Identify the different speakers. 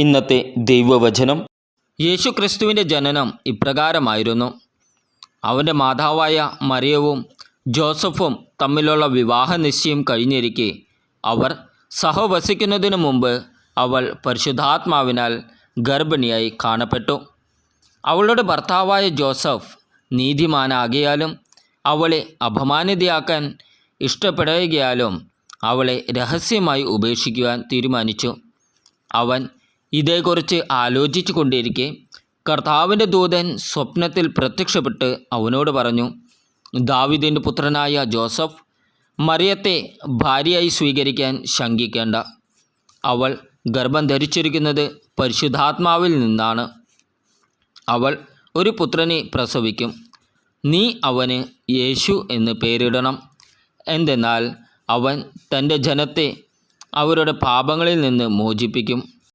Speaker 1: ഇന്നത്തെ ദൈവവചനം. യേശുക്രിസ്തുവിൻ്റെ ജനനം ഇപ്രകാരമായിരുന്നു. അവൻ്റെ മാതാവായ മറിയവും ജോസഫും തമ്മിലുള്ള വിവാഹ നിശ്ചയം കഴിഞ്ഞിരിക്കെ അവർ സഹവസിക്കുന്നതിനു മുമ്പ് അവൾ പരിശുദ്ധാത്മാവിനാൽ ഗർഭിണിയായി കാണപ്പെട്ടു. അവളുടെ ഭർത്താവായ ജോസഫ് നീതിമാനാകിയാലും അവളെ അപമാനിതയാക്കാൻ ഇഷ്ടപ്പെടുകയാലും അവളെ രഹസ്യമായി ഉപേക്ഷിക്കുവാൻ തീരുമാനിച്ചു. അവൻ ഇതേക്കുറിച്ച് ആലോചിച്ചു കൊണ്ടിരിക്കെ കർത്താവിൻ്റെ ദൂതൻ സ്വപ്നത്തിൽ പ്രത്യക്ഷപ്പെട്ട് അവനോട് പറഞ്ഞു, ദാവീദിൻ്റെ പുത്രനായ ജോസഫ്, മറിയത്തെ ഭാര്യയായി സ്വീകരിക്കാൻ ശങ്കിക്കേണ്ട. അവൾ ഗർഭം ധരിച്ചിരിക്കുന്നത് പരിശുദ്ധാത്മാവിൽ നിന്നാണ്. അവൾ ഒരു പുത്രനെ പ്രസവിക്കും. നീ അവന് യേശു എന്ന് പേരിടണം. എന്തെന്നാൽ അവൻ തൻ്റെ ജനത്തെ അവരുടെ പാപങ്ങളിൽ നിന്ന് മോചിപ്പിക്കും.